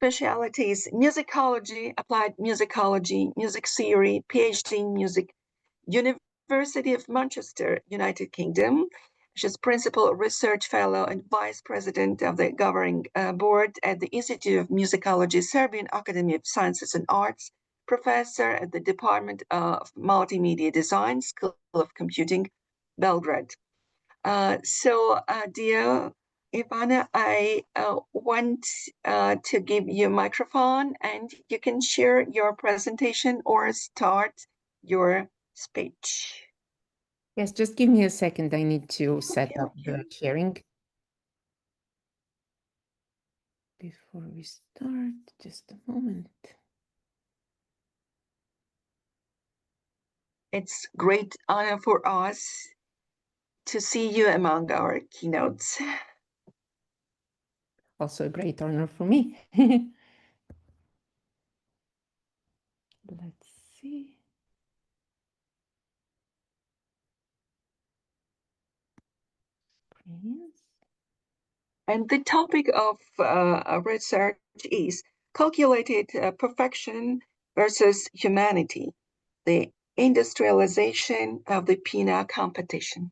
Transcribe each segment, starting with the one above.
specialties: musicology, applied musicology, music theory, PhD in music, University of Manchester, United Kingdom. She's Principal Research Fellow and Vice President of the Governing Board at the Institute of Musicology, Serbian Academy of Sciences and Arts, Professor at the Department of Multimedia Design, School of Computing, Belgrade. Dear Ivana, I want to give you a microphone and you can share your presentation or start your speech. Yes, just give me a second. I need to set up the sharing. Before we start, just a moment. It's great honor for us to see you among our keynotes. Also a great honor for me. Let's see. Screens. And the topic of research is calculated perfection versus humanity, the industrialization of the PINA competition.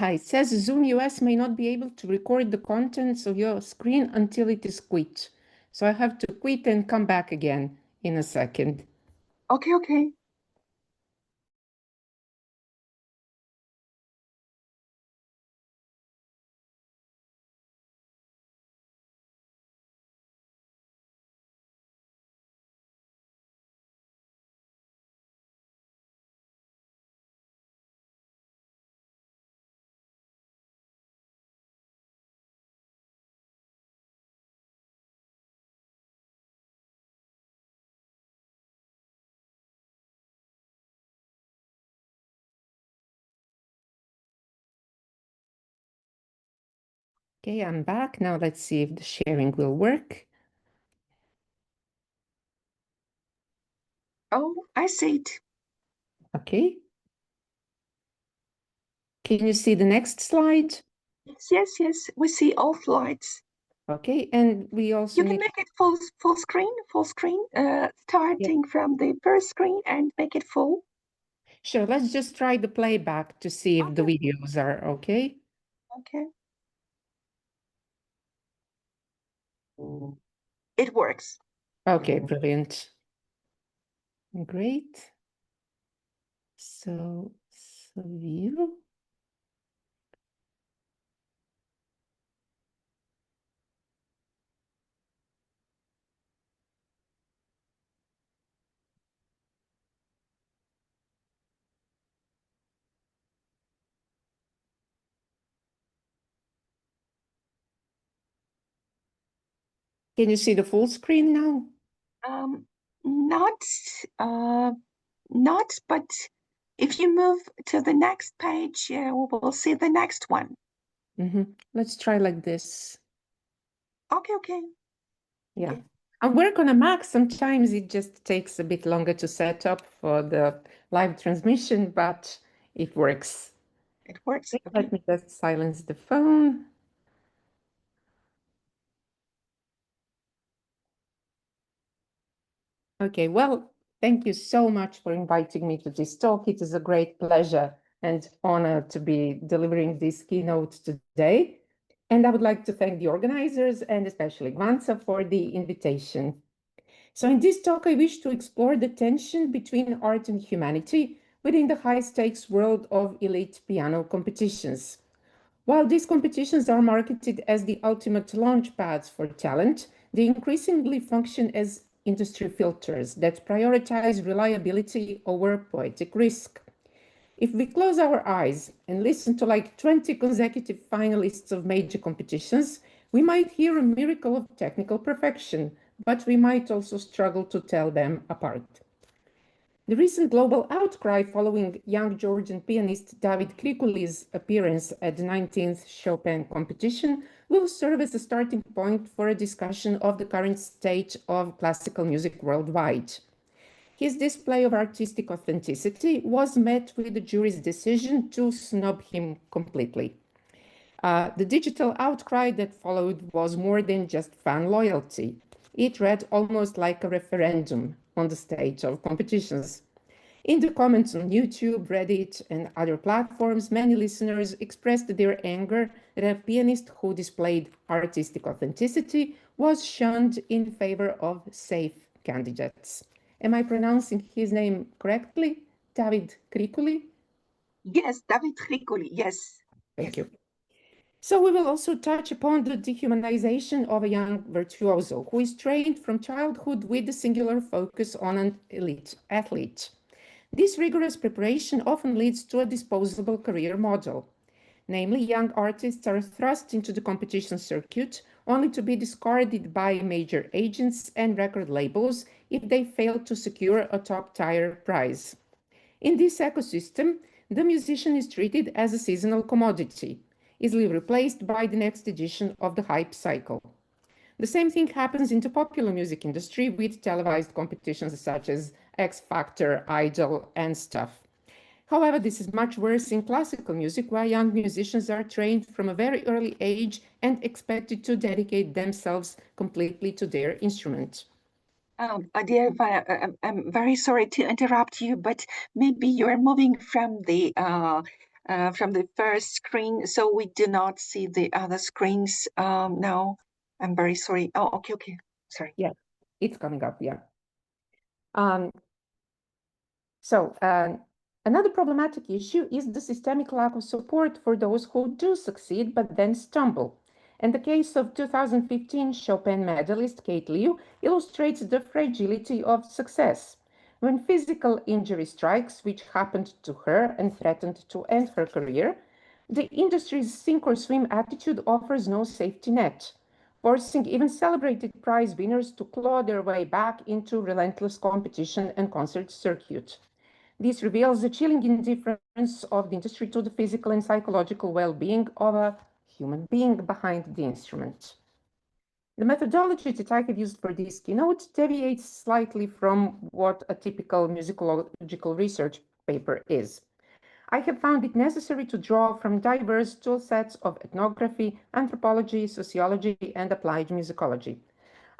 It says Zoom US may not be able to record the contents of your screen until it is quit. So I have to quit and come back again in a second. Okay. Okay, I'm back. Now let's see if the sharing will work. Oh, I see it. Okay. Can you see the next slide? Yes. We see all slides. Okay, and we also you can make it full screen, starting from the first screen and make it full. Sure, let's just try the playback to see if the videos are okay. Okay. It works. Okay, brilliant. Great. So view. Can you see the full screen now? Not, but if you move to the next page, we will see the next one. Let's try like this. Okay. Yeah. I work on a Mac. Sometimes it just takes a bit longer to set up for the live transmission, but it works. It works. Okay. Let me just silence the phone. Okay, well, thank you so much for inviting me to this talk. It is a great pleasure and honor to be delivering this keynote today. And I would like to thank the organizers and especially Ivana for the invitation. So in this talk, I wish to explore the tension between art and humanity within the high-stakes world of elite piano competitions. While these competitions are marketed as the ultimate launch pads for talent, they increasingly function as industry filters that prioritize reliability over poetic risk. If we close our eyes and listen to like 20 consecutive finalists of major competitions, we might hear a miracle of technical perfection, but we might also struggle to tell them apart. The recent global outcry following young Georgian pianist David Krikuli's appearance at the 19th Chopin competition will serve as a starting point for a discussion of the current state of classical music worldwide. His display of artistic authenticity was met with the jury's decision to snub him completely. The digital outcry that followed was more than just fan loyalty. It read almost like a referendum on the stage of competitions. In the comments on YouTube, Reddit, and other platforms, many listeners expressed their anger that a pianist who displayed artistic authenticity was shunned in favor of safe candidates. Am I pronouncing his name correctly? David Krikuli? Yes, David Krikuli, yes. Thank you. So we will also touch upon the dehumanization of a young virtuoso who is trained from childhood with a singular focus on an elite athlete. This rigorous preparation often leads to a disposable career model. Namely, young artists are thrust into the competition circuit only to be discarded by major agents and record labels if they fail to secure a top-tier prize. In this ecosystem, the musician is treated as a seasonal commodity, easily replaced by the next edition of the hype cycle. The same thing happens in the popular music industry with televised competitions such as X Factor, Idol, and stuff. However, this is much worse in classical music, where young musicians are trained from a very early age and expected to dedicate themselves completely to their instrument. Dear Ivana, I'm very sorry to interrupt you, but maybe you're moving from the first screen, so we do not see the other screens now. I'm very sorry. Oh, okay, sorry. Yeah, it's coming up, yeah. Another problematic issue is the systemic lack of support for those who do succeed but then stumble. And the case of 2015 Chopin medalist Kate Liu illustrates the fragility of success. When physical injury strikes, which happened to her and threatened to end her career, the industry's sink or swim attitude offers no safety net, forcing even celebrated prize winners to claw their way back into relentless competition and concert circuit. This reveals the chilling indifference of the industry to the physical and psychological well-being of a human being behind the instrument. The methodology that I have used for this keynote deviates slightly from what a typical musicological research paper is. I have found it necessary to draw from diverse tool sets of ethnography, anthropology, sociology, and applied musicology.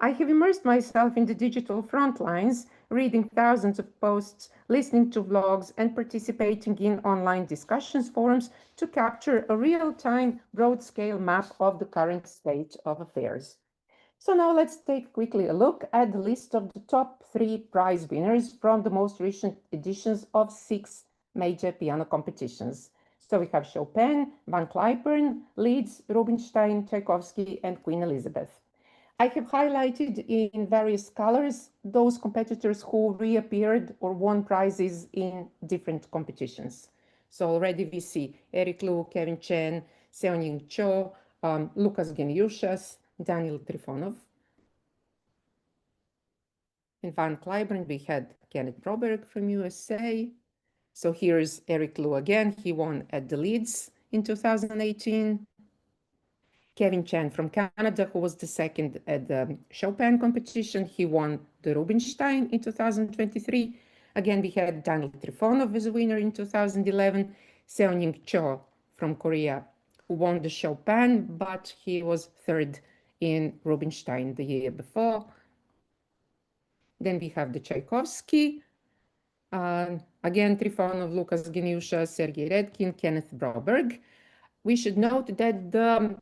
I have immersed myself in the digital front lines, reading thousands of posts, listening to vlogs, and participating in online discussions forums to capture a real-time, broad-scale map of the current state of affairs. So now let's take quickly a look at the list of the top 3 prize winners from the most recent editions of 6 major piano competitions. So we have Chopin, Van Cliburn, Leeds, Rubinstein, Tchaikovsky, and Queen Elizabeth. I have highlighted in various colors those competitors who reappeared or won prizes in different competitions. So already we see Eric Liu, Kevin Chen, Seonying Cho, Lukas Geniushas, Daniel Trifonov. In Van Cliburn, we had Kenneth Broberg from USA. So here's Eric Liu again. He won at the Leeds in 2018. Kevin Chen from Canada, who was the second at the Chopin competition. He won the Rubinstein in 2023. Again, we had Daniel Trifonov as a winner in 2011. Seonying Cho from Korea, who won the Chopin, but he was third in Rubinstein the year before. Then we have the Tchaikovsky. Again, Trifonov, Lukas Geniusha, Sergei Redkin, Kenneth Broberg. We should note that the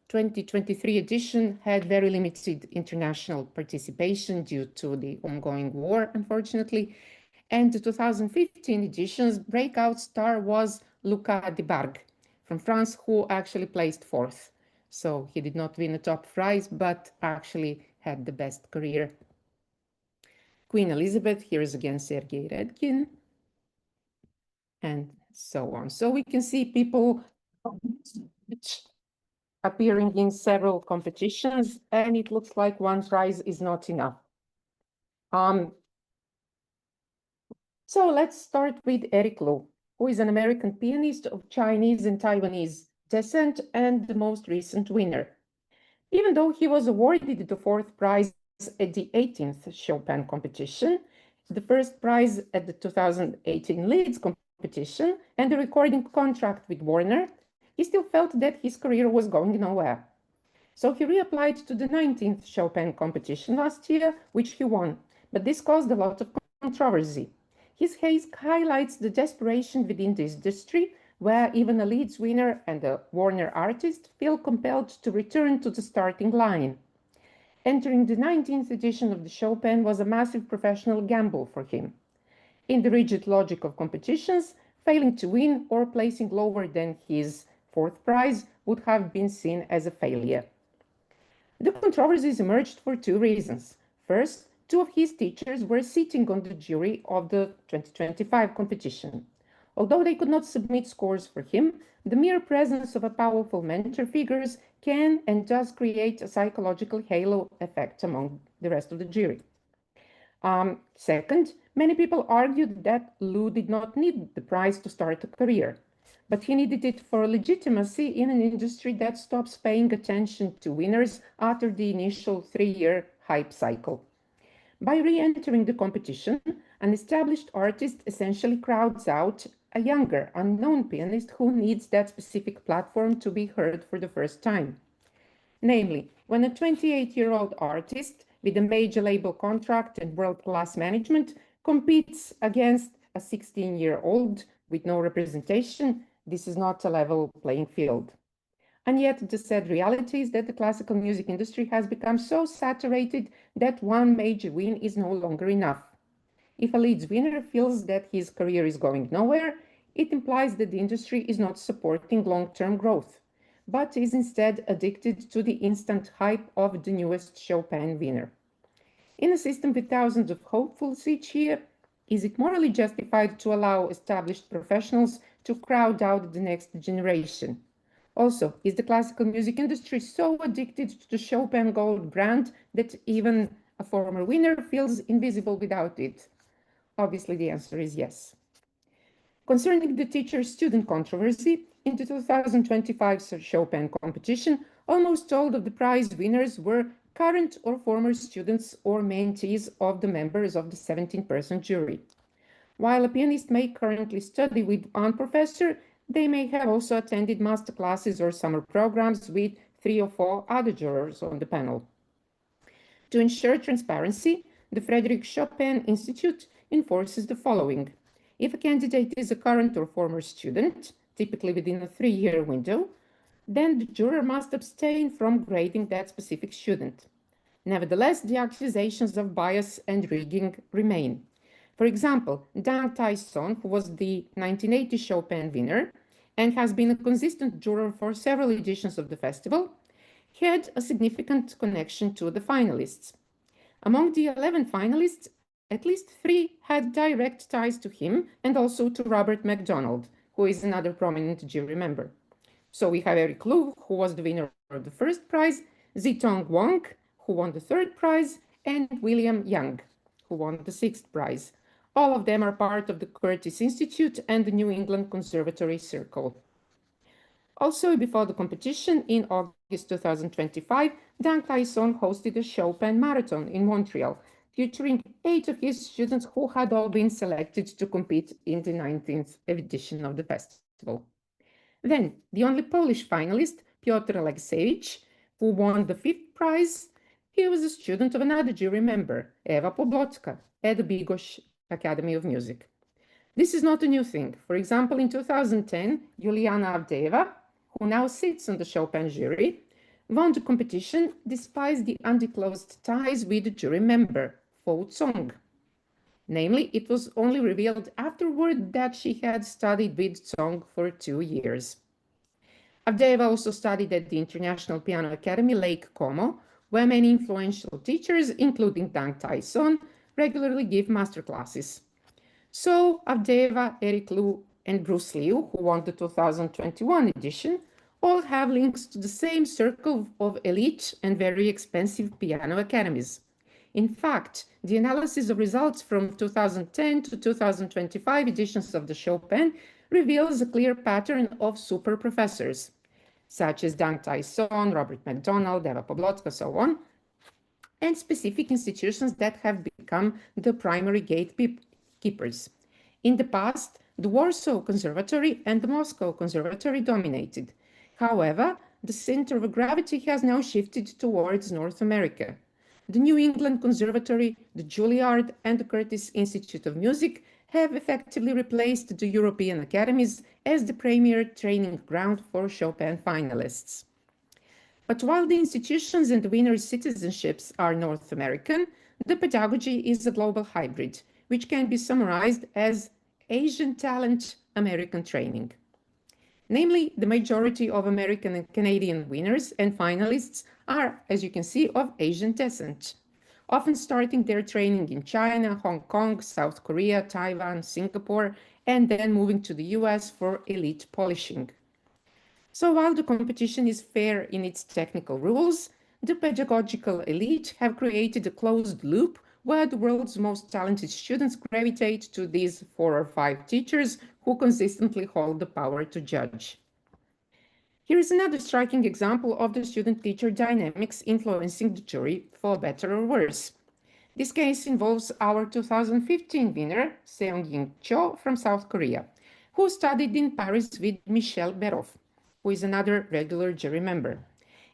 2023 edition had very limited international participation due to the ongoing war, unfortunately. And the 2015 edition's breakout star was Luca Debargue from France, who actually placed 4th. So he did not win a top prize, but actually had the best career. Queen Elizabeth, here is again Sergei Redkin, and so on. So we can see people appearing in several competitions, and it looks like one prize is not enough. So let's start with Eric Lu, who is an American pianist of Chinese and Taiwanese descent and the most recent winner. Even though he was awarded the fourth prize at the 18th Chopin competition, the first prize at the 2018 Leeds competition, and the recording contract with Warner, he still felt that his career was going nowhere. So he reapplied to the 19th Chopin competition last year, which he won, but this caused a lot of controversy. His case highlights the desperation within the industry, where even a Leeds winner and a Warner artist feel compelled to return to the starting line. Entering the 19th edition of the Chopin was a massive professional gamble for him. In the rigid logic of competitions, failing to win or placing lower than his fourth prize would have been seen as a failure. The controversies emerged for two reasons. First, two of his teachers were sitting on the jury of the 2025 competition. Although they could not submit scores for him, the mere presence of a powerful mentor figures can and does create a psychological halo effect among the rest of the jury. Second, many people argued that Lu did not need the prize to start a career, but he needed it for legitimacy in an industry that stops paying attention to winners after the initial 3-year hype cycle. By re-entering the competition, an established artist essentially crowds out a younger, unknown pianist who needs that specific platform to be heard for the first time. Namely, when a 28-year-old artist with a major label contract and world-class management competes against a 16-year-old with no representation, this is not a level playing field. And yet the sad reality is that the classical music industry has become so saturated that one major win is no longer enough. If a Leeds winner feels that his career is going nowhere, it implies that the industry is not supporting long-term growth, but is instead addicted to the instant hype of the newest Chopin winner. In a system with thousands of hopefuls each year, is it morally justified to allow established professionals to crowd out the next generation? Also, is the classical music industry so addicted to the Chopin Gold brand that even a former winner feels invisible without it? Obviously, the answer is yes. Concerning the teacher-student controversy, in the 2025 Chopin competition, almost all of the prize winners were current or former students or mentees of the members of the 17-person jury. While a pianist may currently study with one professor, they may have also attended master classes or summer programs with 3 or 4 other jurors on the panel. To ensure transparency, the Frédéric Chopin Institute enforces the following. If a candidate is a current or former student, typically within a 3-year window, then the juror must abstain from grading that specific student. Nevertheless, the accusations of bias and rigging remain. For example, Dang Tai-son, who was the 1980 Chopin winner and has been a consistent juror for several editions of the festival, had a significant connection to the finalists. Among the 11 finalists, at least 3 had direct ties to him and also to Robert MacDonald, who is another prominent jury member. So we have Eric Lu, who was the winner of the first prize, Zitong Wang, who won the third prize, and William Young, who won the 6th prize. All of them are part of the Curtis Institute and the New England Conservatory Circle. Also, before the competition, in August 2025, Dang Tai-son hosted a Chopin marathon in Montreal, featuring 8 of his students who had all been selected to compete in the 19th edition of the festival. Then, the only Polish finalist, Piotr Aleksiewicz, who won the 5th prize, he was a student of another jury member, Eva Poblotka, at the Bydgoszcz Academy of Music. This is not a new thing. For example, in 2010, Juliana Avdeeva, who now sits on the Chopin jury, won the competition despite the undisclosed ties with the jury member, Fou Tsong. Namely, it was only revealed afterward that she had studied with Tsong for 2 years. Avdeeva also studied at the International Piano Academy, Lake Como, where many influential teachers, including Dang Tai-son, regularly give masterclasses. So Avdeeva, Eric Lu, and Bruce Liu, who won the 2021 edition, all have links to the same circle of elite and very expensive piano academies. In fact, the analysis of results from 2010 to 2025 editions of the Chopin reveals a clear pattern of super professors, such as Dang Tai-son, Robert MacDonald, Eva Poblotka, so on, and specific institutions that have become the primary gatekeepers. In the past, the Warsaw Conservatory and the Moscow Conservatory dominated. However, the center of gravity has now shifted towards North America. The New England Conservatory, the Juilliard, and the Curtis Institute of Music have effectively replaced the European academies as the premier training ground for Chopin finalists. But while the institutions and the winners' citizenships are North American, the pedagogy is a global hybrid, which can be summarized as Asian talent American training. Namely, the majority of American and Canadian winners and finalists are, as you can see, of Asian descent, often starting their training in China, Hong Kong, South Korea, Taiwan, Singapore, and then moving to the US for elite polishing. So while the competition is fair in its technical rules, the pedagogical elite have created a closed loop where the world's most talented students gravitate to these 4 or 5 teachers who consistently hold the power to judge. Here is another striking example of the student-teacher dynamics influencing the jury, for better or worse. This case involves our 2015 winner, Seong-Yin Cho from South Korea, who studied in Paris with Michel Beroff, who is another regular jury member.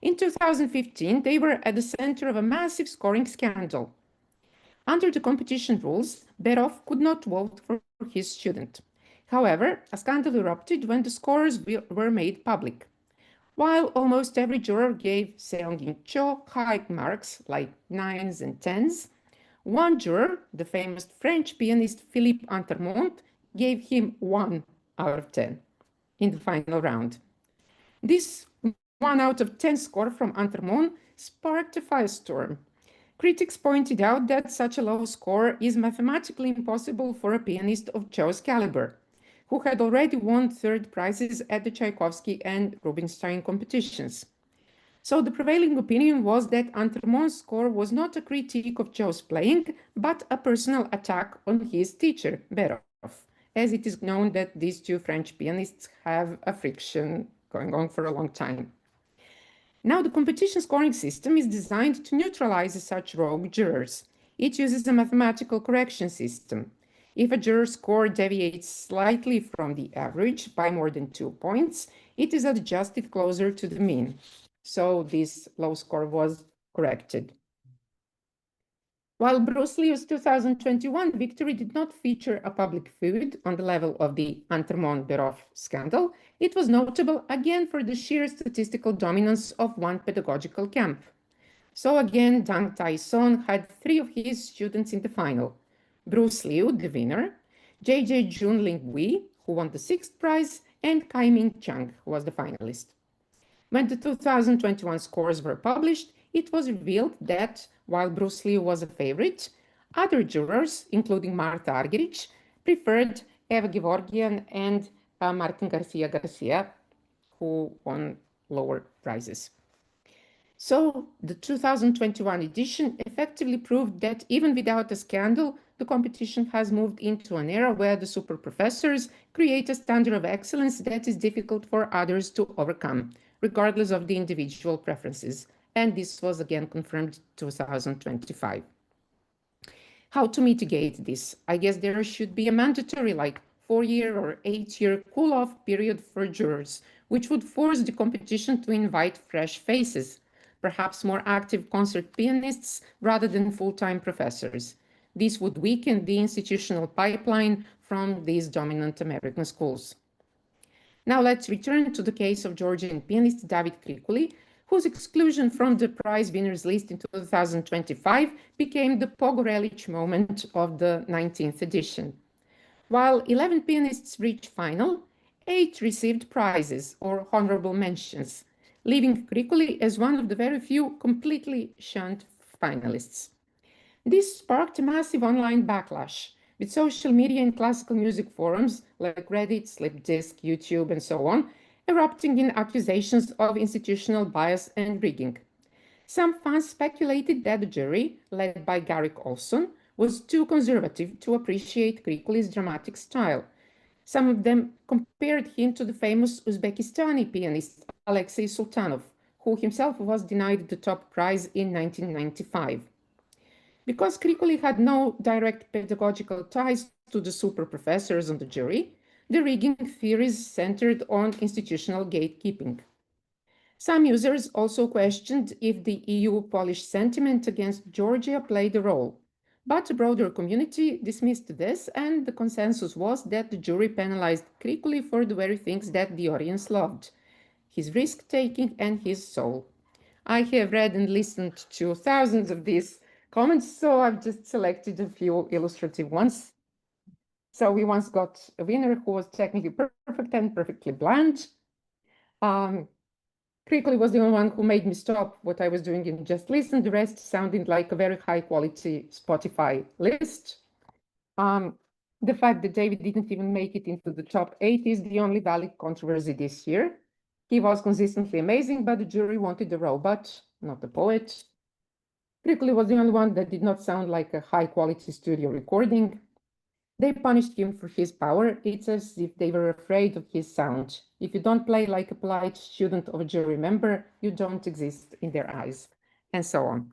In 2015, they were at the center of a massive scoring scandal. Under the competition rules, Beroff could not vote for his student. However, a scandal erupted when the scores were made public. While almost every juror gave Seong-Yin Cho high marks, like 9s and 10s, one juror, the famous French pianist Philippe Antermont, gave him 1 out of 10 in the final round. This 1 out of 10 score from Antermont sparked a firestorm. Critics pointed out that such a low score is mathematically impossible for a pianist of Cho's caliber, who had already won 3rd prizes at the Tchaikovsky and Rubinstein competitions. So the prevailing opinion was that Antermont's score was not a critique of Cho's playing, but a personal attack on his teacher, Beroff, as it is known that these 2 French pianists have a friction going on for a long time. Now, the competition scoring system is designed to neutralize such rogue jurors. It uses a mathematical correction system. If a juror's score deviates slightly from the average by more than 2 points, it is adjusted closer to the mean. So this low score was corrected. While Bruce Lee's 2021 victory did not feature a public feud on the level of the Antermont-Beroff scandal, it was notable again for the sheer statistical dominance of one pedagogical camp. So again, Dang Tai-son had 3 of his students in the final: Bruce Liu, the winner, JJ Junling Wei, who won the 6th prize, and Kai-Ming Chang, who was the finalist. When the 2021 scores were published, it was revealed that, while Bruce Lee was a favorite, other jurors, including Marta Argerich, preferred Eva Gevorgian and Martin Garcia, who won lower prizes. So the 2021 edition effectively proved that even without a scandal, the competition has moved into an era where the super professors create a standard of excellence that is difficult for others to overcome, regardless of the individual preferences. And this was again confirmed in 2025. How to mitigate this? I guess there should be a mandatory 4-year or 8-year cool-off period for jurors, which would force the competition to invite fresh faces, perhaps more active concert pianists rather than full-time professors. This would weaken the institutional pipeline from these dominant American schools. Now let's return to the case of Georgian pianist David Krikuli, whose exclusion from the prize winners list in 2025 became the Pogorelic moment of the 19th edition. While 11 pianists reached final, 8 received prizes or honorable mentions, leaving Krikuli as one of the very few completely shunned finalists. This sparked a massive online backlash, with social media and classical music forums like Reddit, Slipdisc, YouTube, and so on, erupting in accusations of institutional bias and rigging. Some fans speculated that the jury, led by Garrick Olson, was too conservative to appreciate Krikuli's dramatic style. Some of them compared him to the famous Uzbekistani pianist Alexei Sultanov, who himself was denied the top prize in 1995. Because Krikuli had no direct pedagogical ties to the super professors on the jury, the rigging theories centered on institutional gatekeeping. Some users also questioned if the EU Polish sentiment against Georgia played a role. But the broader community dismissed this, and the consensus was that the jury penalized Krikuli for the very things that the audience loved: his risk-taking and his soul. I have read and listened to thousands of these comments, so I've just selected a few illustrative ones. So we once got a winner who was technically perfect and perfectly bland. Krikoli was the only one who made me stop what I was doing and just listen. The rest sounded like a very high quality Spotify list. The fact that David didn't even make it into the top 8 is the only valid controversy this year. He was consistently amazing, but the jury wanted a robot, not a poet. Krikoli was the only one that did not sound like a high quality studio recording. They punished him for his power. It's as if they were afraid of his sound. If you don't play like a polite student of a jury member, you don't exist in their eyes, and so on.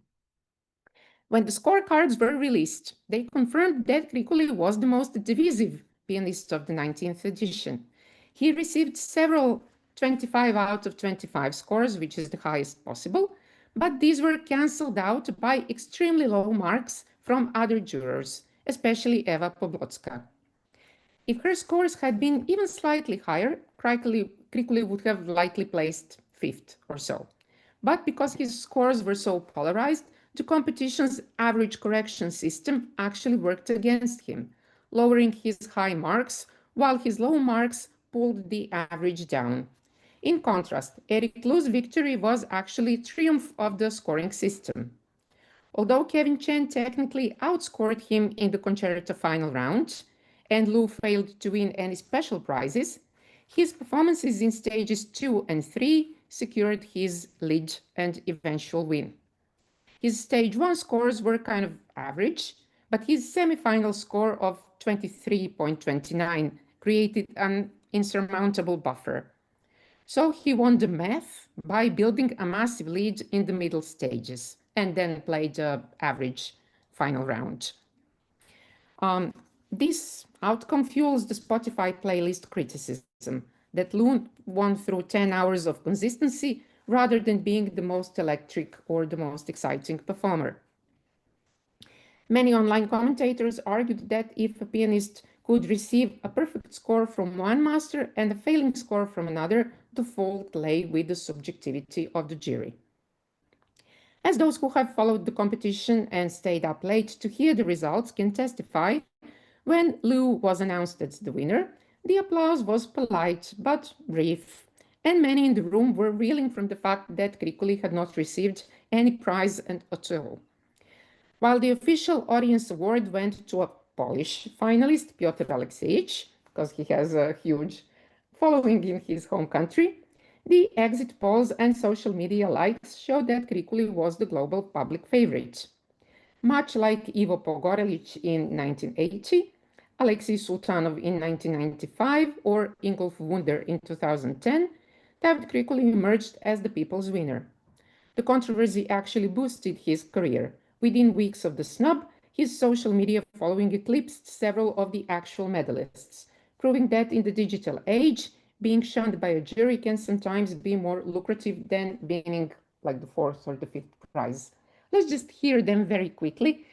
When the scorecards were released, they confirmed that Krikuli was the most divisive pianist of the 19th edition. He received several 25 out of 25 scores, which is the highest possible, but these were cancelled out by extremely low marks from other jurors, especially Eva Poblotska. If her scores had been even slightly higher, Krikuli would have likely placed 5th or so. But because his scores were so polarized, the competition's average correction system actually worked against him, lowering his high marks, while his low marks pulled the average down. In contrast, Eric Lu's victory was actually a triumph of the scoring system. Although Kevin Chen technically outscored him in the concerto final round, and Lu failed to win any special prizes, his performances in stages 2 and 3 secured his lead and eventual win. His stage 1 scores were kind of average, but his semi-final score of 23.29 created an insurmountable buffer. So he won the math by building a massive lead in the middle stages and then played the average final round. This outcome fuels the Spotify playlist criticism that Lu won through 10 hours of consistency rather than being the most electric or the most exciting performer. Many online commentators argued that if a pianist could receive a perfect score from one master and a failing score from another, the fault lay with the subjectivity of the jury. As those who have followed the competition and stayed up late to hear the results can testify, when Lu was announced as the winner, the applause was polite but brief, and many in the room were reeling from the fact that Krikuli had not received any prize at all. While the official audience award went to a Polish finalist, Piotr Aleksievich, because he has a huge following in his home country, the exit polls and social media likes showed that Krikuli was the global public favorite. Much like Ivo Pogorelic in 1980, Alexei Sultanov in 1995, or Ingolf Wunder in 2010, David Krikuli emerged as the people's winner. The controversy actually boosted his career. Within weeks of the snub, his social media following eclipsed several of the actual medalists, proving that in the digital age, being shunned by a jury can sometimes be more lucrative than winning like the 4th or the 5th prize. Let's just hear them very quickly.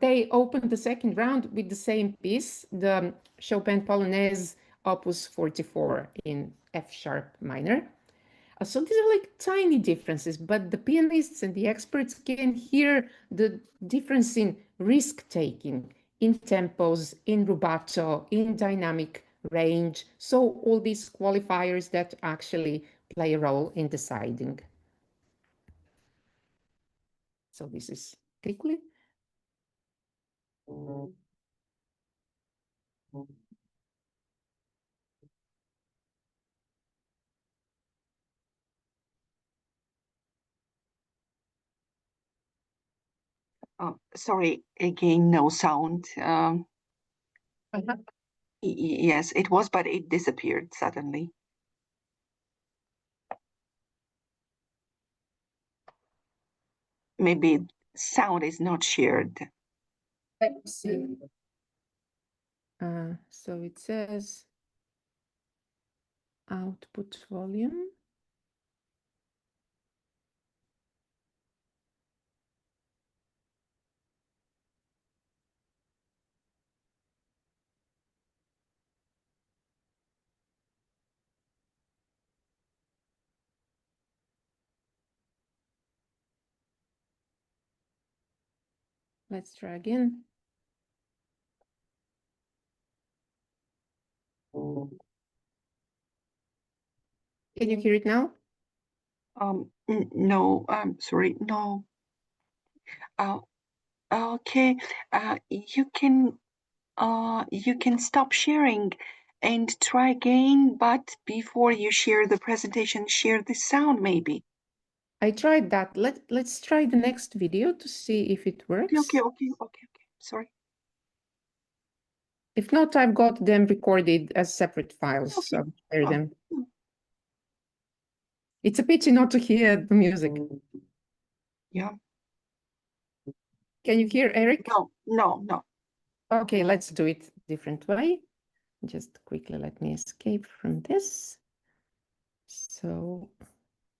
They opened the second round with the same piece, the Chopin Polonaise Opus 44 in F sharp minor. So these are like tiny differences, but the pianists and the experts can hear the difference in risk-taking, in tempos, in rubato, in dynamic range. So all these qualifiers that actually play a role in deciding. So this is Krikuli. Sorry, again, no sound. Yes, it was, but it disappeared suddenly. Maybe sound is not shared. Let's see. So it says output volume. Let's try again. Can you hear it now? No, sorry, no. Okay, you can stop sharing and try again, but before you share the presentation, share the sound maybe. I tried that. Let's try the next video to see if it works. Okay. Sorry. If not, I've got them recorded as separate files, so I'll share them. It's a pity not to hear the music. Yeah. Can you hear Eric? No. Okay, let's do it different way. Just quickly let me escape from this. So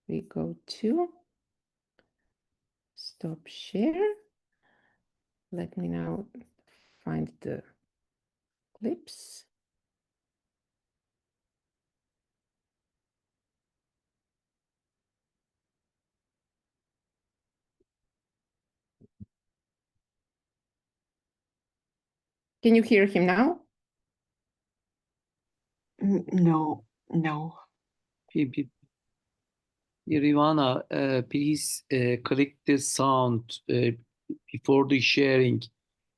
we go to stop share. Let me now find the clips. Can you hear him now? No. Ivana, please click the sound before the sharing.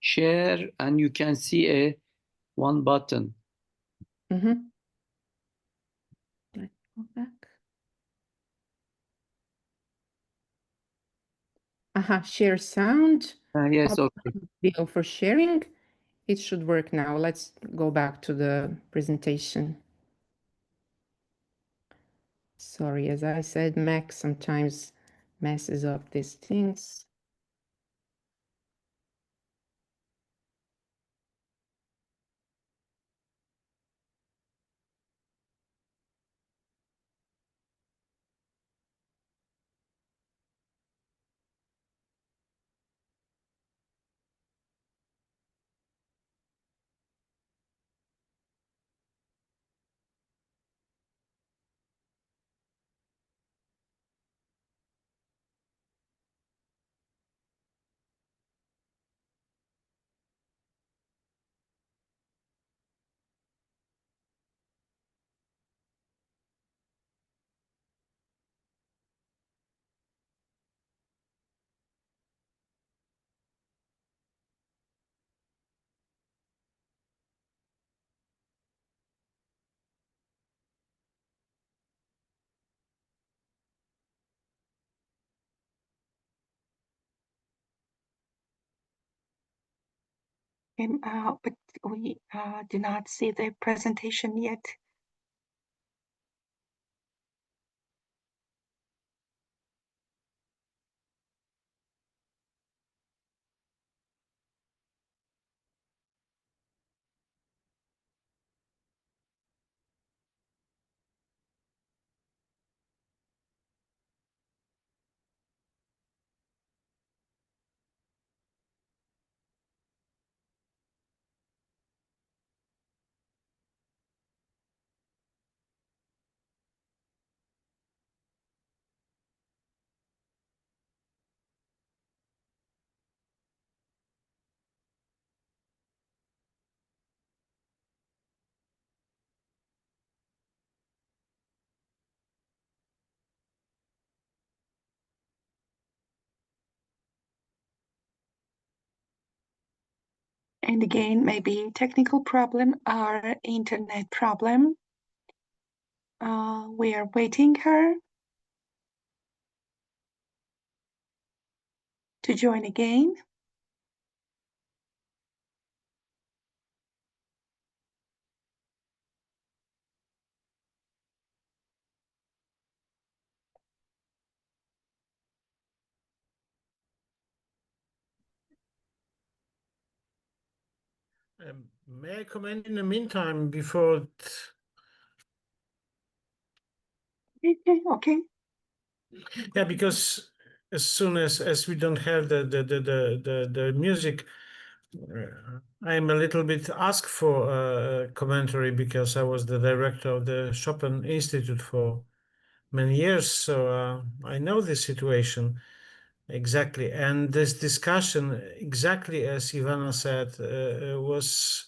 Share, and you can see one button. Let's go back. Share sound. Yes, okay. Video for sharing. It should work now. Let's go back to the presentation. Sorry, as I said, Mac sometimes messes up these things. But we do not see the presentation yet. And again, maybe technical problem or internet problem. We are waiting her to join again. May I comment in the meantime before? Okay. Yeah, because as soon as we don't have the music, I'm a little bit asked for commentary because I was the director of the Chopin Institute for many years, so I know the situation exactly. And this discussion, exactly as Ivana said, was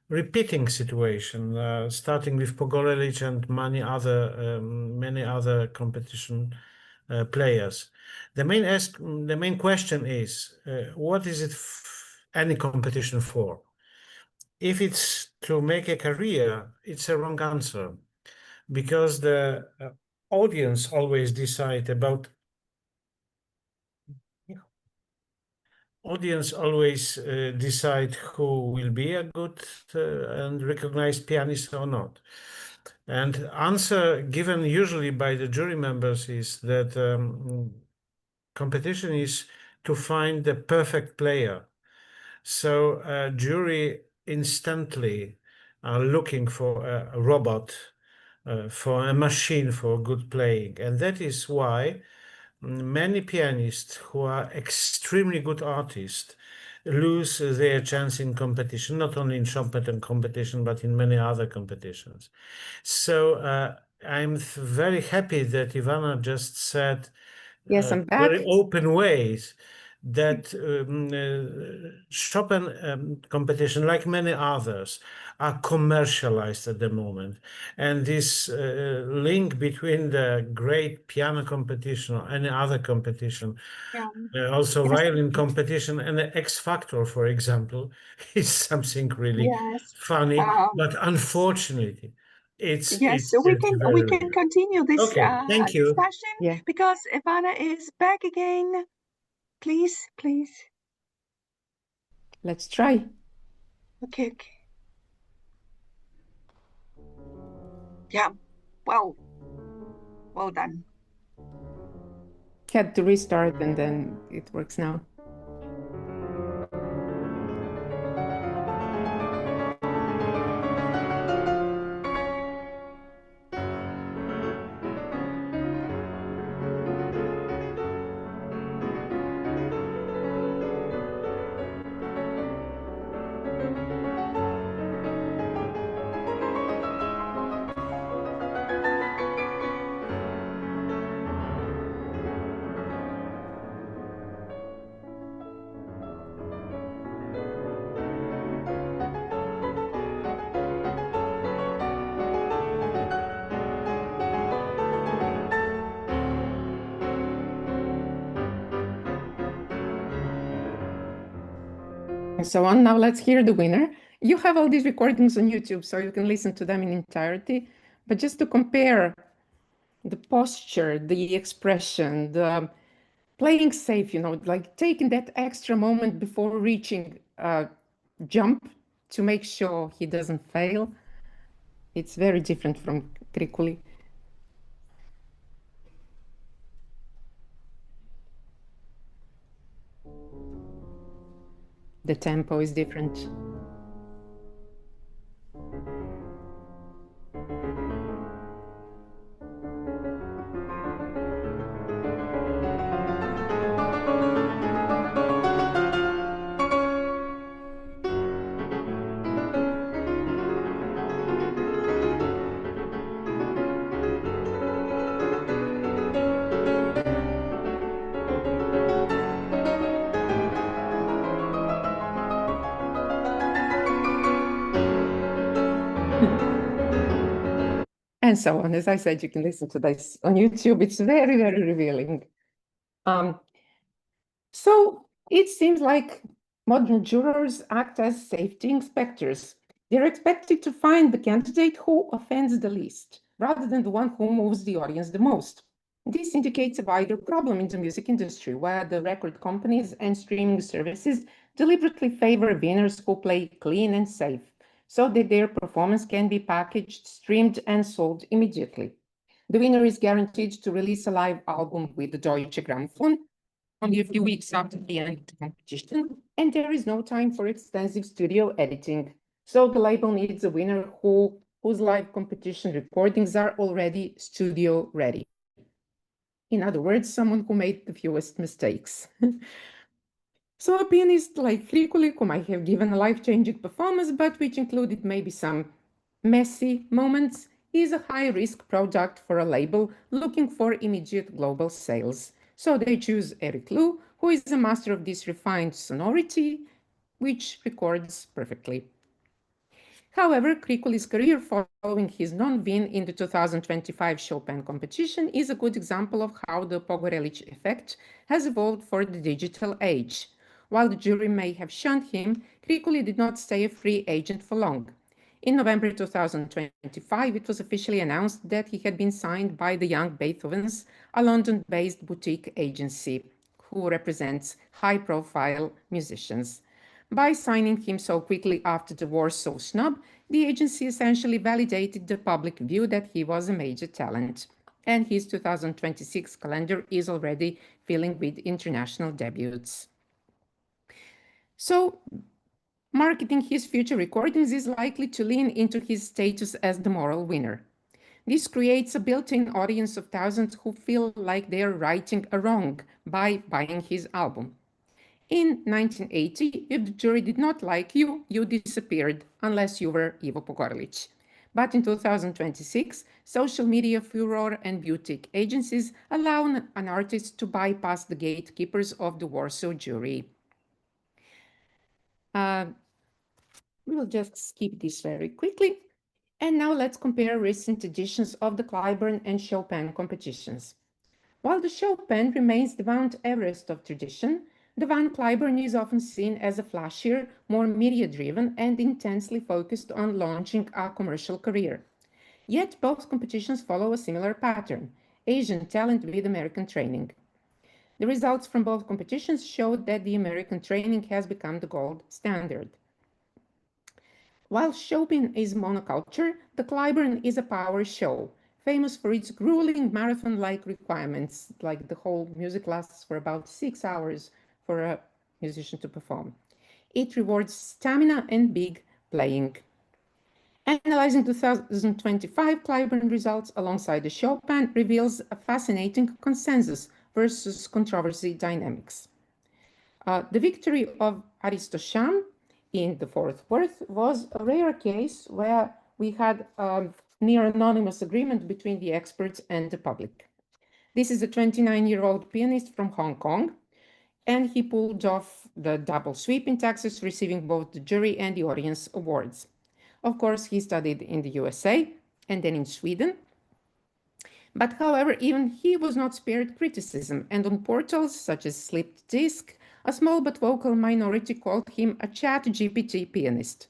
repeating situation, starting with Pogorelic and many other competition players. The main question is, what is it any competition for? If it's to make a career, it's a wrong answer, because the audience always decide about. Audience always decide who will be a good and recognized pianist or not. And answer given usually by the jury members is that competition is to find the perfect player. So jury instantly are looking for a robot, for a machine for good playing. And that is why many pianists who are extremely good artists lose their chance in competition, not only in Chopin competition, but in many other competitions. So I'm very happy that Ivana just said Yes, I'm back. very open ways that Chopin competition, like many others, are commercialized at the moment. And this link between the great piano competition or any other competition, Yeah. also Yes. violin competition and the X Factor, for example, is something really Yes. funny, but unfortunately, it's Yes, so we can very real. continue this Okay, thank you. discussion Yeah. because Ivana is back again. Please. Let's try. Okay. Yeah. Well done. Had to restart and then it works now. And so on. Now let's hear the winner. You have all these recordings on YouTube, so you can listen to them in entirety. But just to compare the posture, the expression, the playing safe, like taking that extra moment before reaching a jump to make sure he doesn't fail. It's very different from Krikuli. The tempo is different. And so on. As I said, you can listen to this on YouTube. It's very, very revealing. So it seems like modern jurors act as safety inspectors. They're expected to find the candidate who offends the least, rather than the one who moves the audience the most. This indicates a wider problem in the music industry, where the record companies and streaming services deliberately favor winners who play clean and safe, so that their performance can be packaged, streamed, and sold immediately. The winner is guaranteed to release a live album with the Deutsche Grammophon, only a few weeks after the end of the competition, and there is no time for extensive studio editing. So the label needs a winner whose live competition recordings are already studio ready. In other words, someone who made the fewest mistakes. So a pianist like Hrikuli, who might have given a life-changing performance, but which included maybe some messy moments, is a high-risk product for a label looking for immediate global sales. So they choose Eric Liu, who is a master of this refined sonority, which records perfectly. However, Krikuli's career following his non-win in the 2025 Chopin competition is a good example of how the Pogorelic effect has evolved for the digital age. While the jury may have shunned him, Krikuli did not stay a free agent for long. In November 2025, it was officially announced that he had been signed by the Young Beethovens, a London-based boutique agency who represents high-profile musicians. By signing him so quickly after the Warsaw snub, the agency essentially validated the public view that he was a major talent. And his 2026 calendar is already filling with international debuts. So, marketing his future recordings is likely to lean into his status as the moral winner. This creates a built-in audience of thousands who feel like they are righting a wrong by buying his album. In 1980, if the jury did not like you, you disappeared, unless you were Ivo Pogorelic. But in 2026, social media furor and boutique agencies allow an artist to bypass the gatekeepers of the Warsaw jury. We will just skip this very quickly. And now let's compare recent editions of the Clyburn and Chopin competitions. While the Chopin remains the Mount Everest of tradition, the Van Cliburn is often seen as a flashier, more media-driven and intensely focused on launching a commercial career. Yet both competitions follow a similar pattern: Asian talent with American training. The results from both competitions showed that the American training has become the gold standard. While Chopin is monoculture, the Clyburn is a power show, famous for its grueling marathon-like requirements, like the whole music lasts for about 6 hours for a musician to perform. It rewards stamina and big playing. Analyzing 2025 Clyburn results alongside the Chopin reveals a fascinating consensus versus controversy dynamics. The victory of Aristosham in the fourth worth was a rare case where we had near anonymous agreement between the experts and the public. This is a 29-year-old pianist from Hong Kong, and he pulled off the double sweep in Texas, receiving both the jury and the audience awards. Of course, he studied in the USA and then in Sweden. But however, even he was not spared criticism, and on portals such as Slipped Disc, a small but vocal minority called him a chat GPT pianist,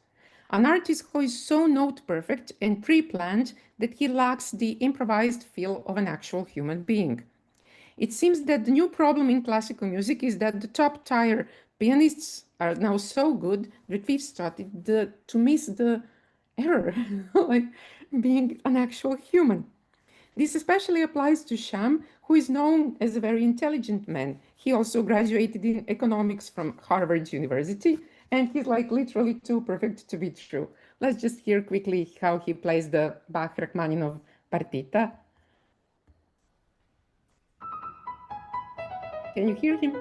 an artist who is so note perfect and pre-planned that he lacks the improvised feel of an actual human being. It seems that the new problem in classical music is that the top-tier pianists are now so good that we've started to miss the error, like being an actual human. This especially applies to Sham, who is known as a very intelligent man. He also graduated in economics from Harvard University, and he's like literally too perfect to be true. Let's just hear quickly how he plays the Bach-Rachmaninoff partita. Can you hear him?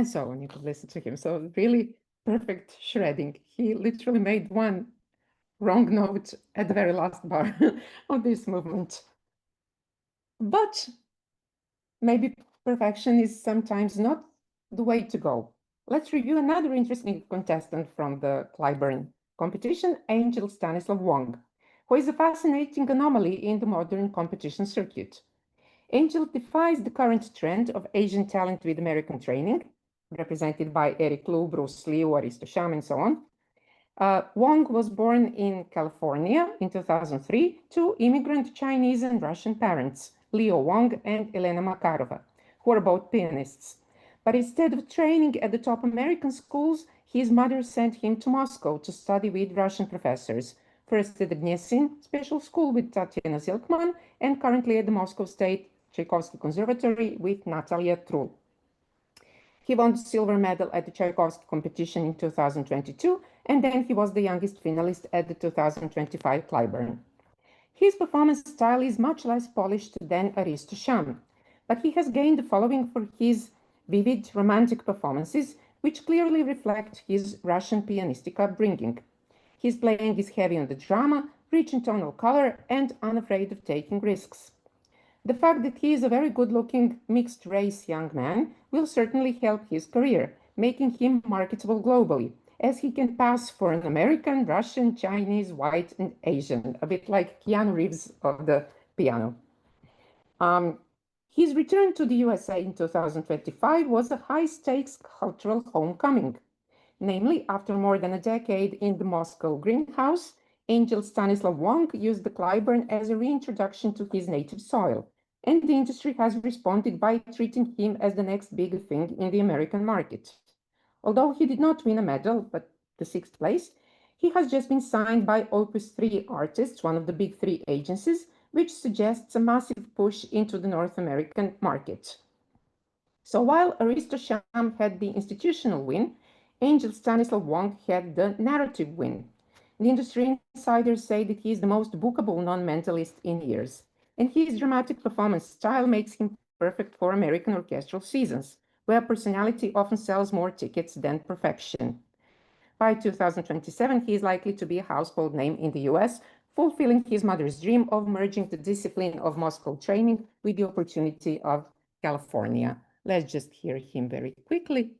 and so on. You could listen to him. So really perfect shredding. He literally made one wrong note at the very last bar of this movement. But maybe perfection is sometimes not the way to go. Let's review another interesting contestant from the Clyburn competition, Angel Stanislav Wong, who is a fascinating anomaly in the modern competition circuit. Angel defies the current trend of Asian talent with American training, represented by Eric Liu, Bruce Lee, Aristo Sham, and so on. Wong was born in California in 2003 to immigrant Chinese and Russian parents, Leo Wong and Elena Makarova, who are both pianists. But instead of training at the top American schools, his mother sent him to Moscow to study with Russian professors, first at the Gnesin Special School with Tatiana Zilkman, and currently at the Moscow State Tchaikovsky Conservatory with Natalia Trul. He won the silver medal at the Tchaikovsky competition in 2022, and then he was the youngest finalist at the 2025 Clyburn. His performance style is much less polished than Aristo Sham, but he has gained the following for his vivid, romantic performances, which clearly reflect his Russian pianistic upbringing. His playing is heavy on the drama, rich in tonal color, and unafraid of taking risks. The fact that he is a very good-looking, mixed-race young man will certainly help his career, making him marketable globally, as he can pass for an American, Russian, Chinese, white, and Asian, a bit like Keanu Reeves of the piano. His return to the USA in 2025 was a high-stakes cultural homecoming. Namely, after more than a decade in the Moscow greenhouse, Angel Stanislav Wong used the Clyburn as a reintroduction to his native soil, and the industry has responded by treating him as the next big thing in the American market. Although he did not win a medal, but the 6th place, he has just been signed by Opus 3 Artists, one of the big 3 agencies, which suggests a massive push into the North American market. So while Aristo Sham had the institutional win, Angel Stanislav Wong had the narrative win. The industry insiders say that he is the most bookable non-mentalist in years, and his dramatic performance style makes him perfect for American orchestral seasons, where personality often sells more tickets than perfection. By 2027, he is likely to be a household name in the US, fulfilling his mother's dream of merging the discipline of Moscow training with the opportunity of California. Let's just hear him very quickly.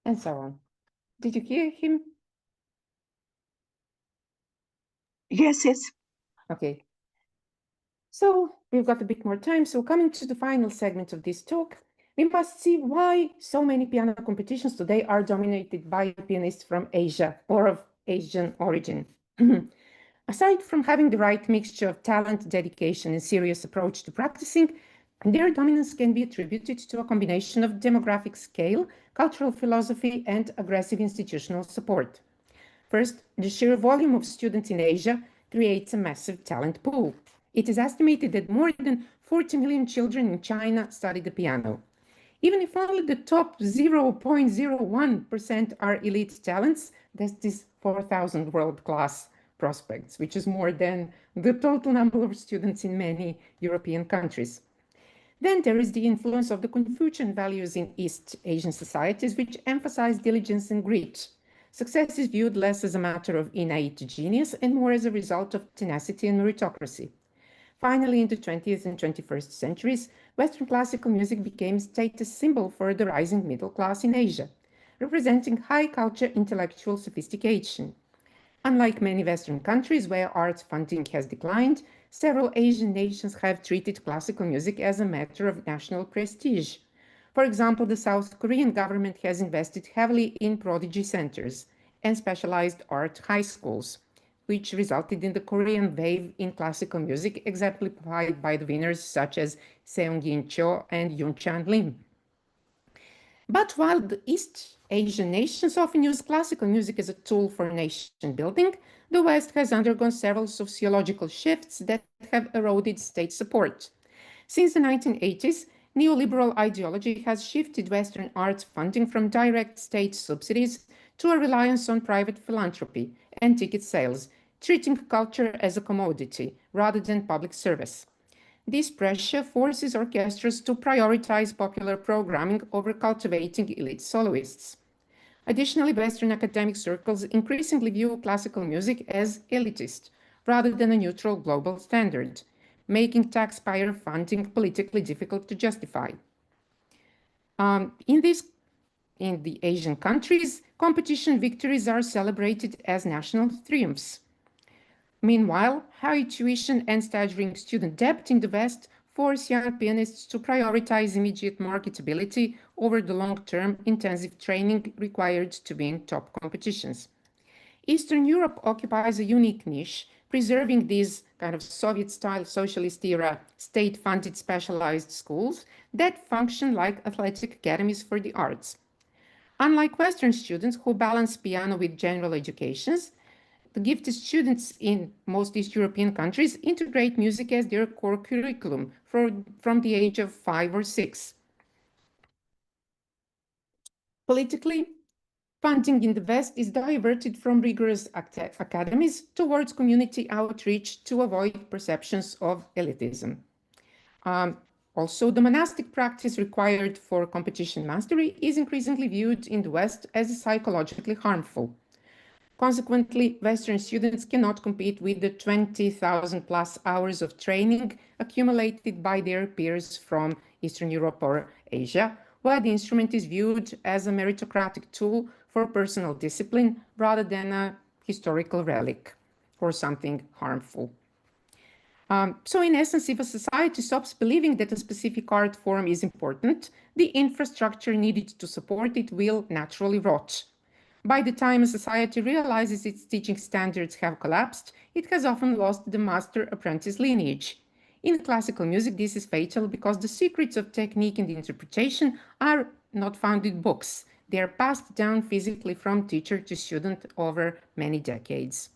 And so on. Did you hear him? Yes, yes. Okay. So we've got a bit more time. So coming to the final segment of this talk, we must see why so many piano competitions today are dominated by pianists from Asia or of Asian origin. Aside from having the right mixture of talent, dedication, and serious approach to practicing, their dominance can be attributed to a combination of demographic scale, cultural philosophy, and aggressive institutional support. First, the sheer volume of students in Asia creates a massive talent pool. It is estimated that more than 40 million children in China study the piano. Even if only the top 0.01% are elite talents, that is 4,000 world-class prospects, which is more than the total number of students in many European countries. Then there is the influence of the Confucian values in East Asian societies, which emphasize diligence and grit. Success is viewed less as a matter of innate genius and more as a result of tenacity and meritocracy. Finally, in the 20th and 21st centuries, Western classical music became a status symbol for the rising middle class in Asia, representing high culture intellectual sophistication. Unlike many Western countries where arts funding has declined, several Asian nations have treated classical music as a matter of national prestige. For example, the South Korean government has invested heavily in prodigy centers and specialized art high schools, which resulted in the Korean wave in classical music, exemplified by the winners such as Seung-Gin Cho and Yoon Chan Lim. But while the East Asian nations often use classical music as a tool for nation building, the West has undergone several sociological shifts that have eroded state support. Since the 1980s, neoliberal ideology has shifted Western arts funding from direct state subsidies to a reliance on private philanthropy and ticket sales, treating culture as a commodity rather than public service. This pressure forces orchestras to prioritize popular programming over cultivating elite soloists. Additionally, Western academic circles increasingly view classical music as elitist, rather than a neutral global standard, making taxpayer funding politically difficult to justify. In the Asian countries, competition victories are celebrated as national triumphs. Meanwhile, high tuition and staggering student debt in the West force young pianists to prioritize immediate marketability over the long-term intensive training required to win top competitions. Eastern Europe occupies a unique niche, preserving these kind of Soviet-style socialist-era state-funded specialized schools that function like athletic academies for the arts. Unlike Western students who balance piano with general educations, the gifted students in most East European countries integrate music as their core curriculum from the age of 5 or 6. Politically, funding in the West is diverted from rigorous academies towards community outreach to avoid perceptions of elitism. Also, the monastic practice required for competition mastery is increasingly viewed in the West as psychologically harmful. Consequently, Western students cannot compete with the 20,000 plus hours of training accumulated by their peers from Eastern Europe or Asia, where the instrument is viewed as a meritocratic tool for personal discipline rather than a historical relic or something harmful. So in essence, if a society stops believing that a specific art form is important, the infrastructure needed to support it will naturally rot. By the time a society realizes its teaching standards have collapsed, it has often lost the master-apprentice lineage. In classical music, this is fatal because the secrets of technique and interpretation are not found in books. They are passed down physically from teacher to student over many decades.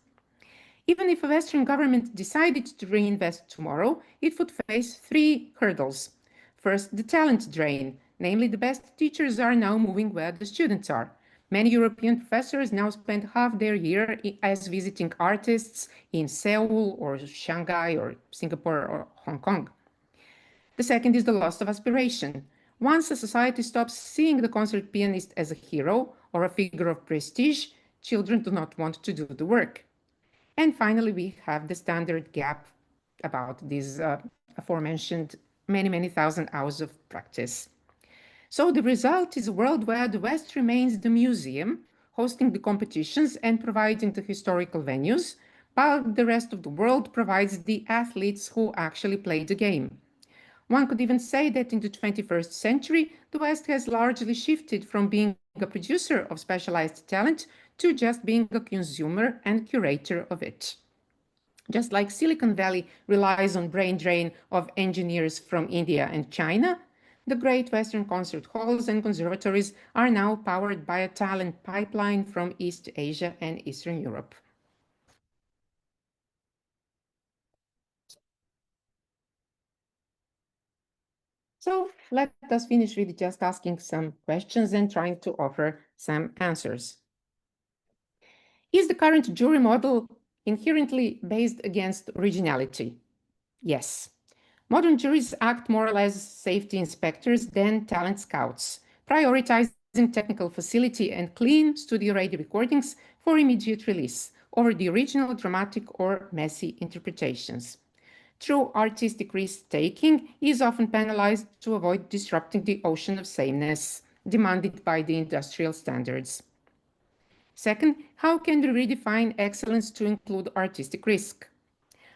Even if a Western government decided to reinvest tomorrow, it would face 3 hurdles. First, the talent drain, namely the best teachers are now moving where the students are. Many European professors now spend half their year as visiting artists in Seoul or Shanghai or Singapore or Hong Kong. The second is the loss of aspiration. Once a society stops seeing the concert pianist as a hero or a figure of prestige, children do not want to do the work. And finally, we have the standard gap about these aforementioned many thousand hours of practice. So the result is a world where the West remains the museum, hosting the competitions and providing the historical venues, while the rest of the world provides the athletes who actually play the game. One could even say that in the 21st century, the West has largely shifted from being a producer of specialized talent to just being a consumer and curator of it. Just like Silicon Valley relies on brain drain of engineers from India and China, the great Western concert halls and conservatories are now powered by a talent pipeline from East Asia and Eastern Europe. So let us finish with just asking some questions and trying to offer some answers. Is the current jury model inherently based against originality? Yes. Modern juries act more or less as safety inspectors than talent scouts, prioritizing technical facility and clean studio-ready recordings for immediate release over the original dramatic or messy interpretations. True artistic risk-taking is often penalized to avoid disrupting the ocean of sameness demanded by the industrial standards. Second, how can we redefine excellence to include artistic risk?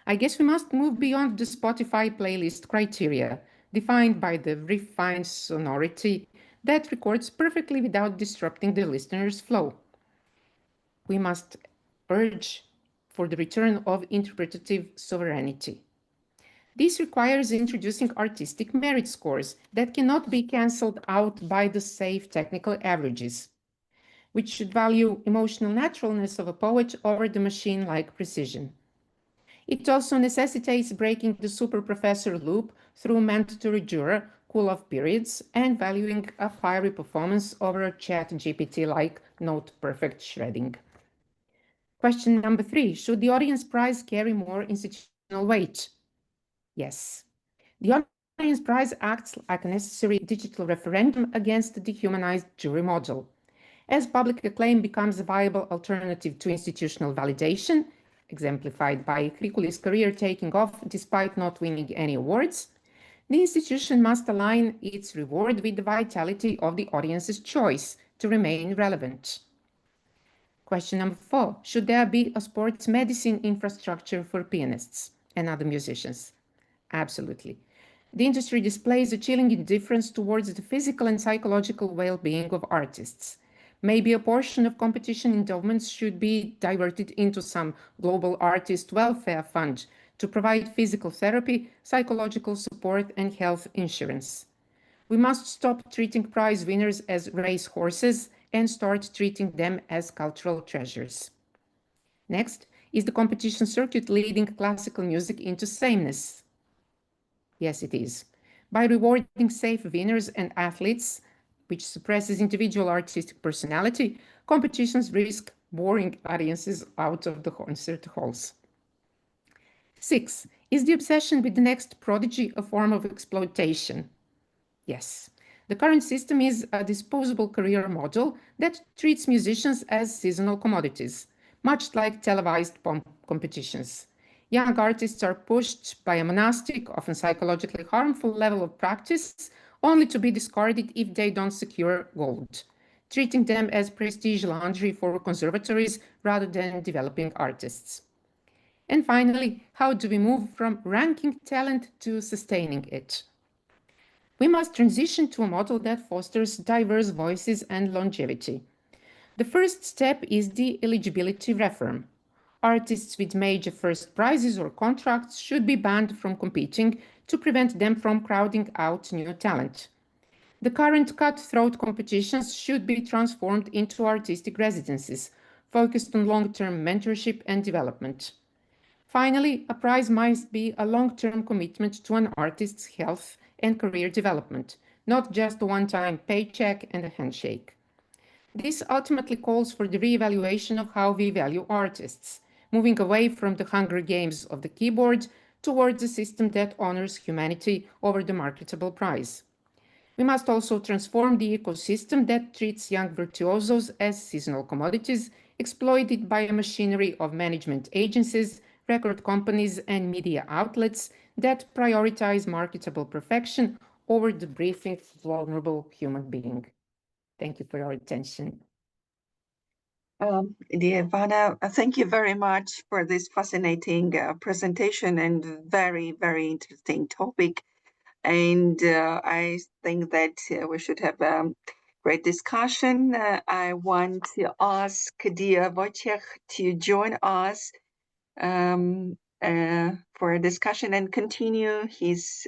I guess we must move beyond the Spotify playlist criteria, defined by the refined sonority that records perfectly without disrupting the listener's flow. We must urge for the return of interpretative sovereignty. This requires introducing artistic merit scores that cannot be cancelled out by the safe technical averages, which should value emotional naturalness of a poet over the machine-like precision. It also necessitates breaking the super-professor loop through mandatory juror cool-off periods and valuing a fiery performance over a ChatGPT-like note-perfect shredding. Question number 3, should the audience prize carry more institutional weight? Yes. The audience prize acts like a necessary digital referendum against the dehumanized jury model. As public acclaim becomes a viable alternative to institutional validation, exemplified by Krikuli's career taking off despite not winning any awards, the institution must align its reward with the vitality of the audience's choice to remain relevant. Question number 4, should there be a sports medicine infrastructure for pianists and other musicians? Absolutely. The industry displays a chilling indifference towards the physical and psychological well-being of artists. Maybe a portion of competition endowments should be diverted into some global artist welfare fund to provide physical therapy, psychological support, and health insurance. We must stop treating prize winners as race horses and start treating them as cultural treasures. Next, is the competition circuit leading classical music into sameness? Yes, it is. By rewarding safe winners and athletes, which suppresses individual artistic personality, competitions risk boring audiences out of the concert halls. 6, is the obsession with the next prodigy a form of exploitation? Yes. The current system is a disposable career model that treats musicians as seasonal commodities, much like televised competitions. Young artists are pushed by a monastic, often psychologically harmful level of practice, only to be discarded if they don't secure gold, treating them as prestige laundry for conservatories rather than developing artists. And finally, how do we move from ranking talent to sustaining it? We must transition to a model that fosters diverse voices and longevity. The first step is the eligibility reform. Artists with major first prizes or contracts should be banned from competing to prevent them from crowding out new talent. The current cutthroat competitions should be transformed into artistic residencies, focused on long-term mentorship and development. Finally, a prize must be a long-term commitment to an artist's health and career development, not just a one-time paycheck and a handshake. This ultimately calls for the re-evaluation of how we value artists, moving away from the Hunger Games of the keyboard towards a system that honors humanity over the marketable prize. We must also transform the ecosystem that treats young virtuosos as seasonal commodities, exploited by a machinery of management agencies, record companies, and media outlets that prioritize marketable perfection over the briefing vulnerable human being. Thank you for your attention. Dear Ivana, thank you very much for this fascinating presentation and very, very interesting topic. And I think that we should have a great discussion. I want to ask dear Wojciech to join us for a discussion and continue his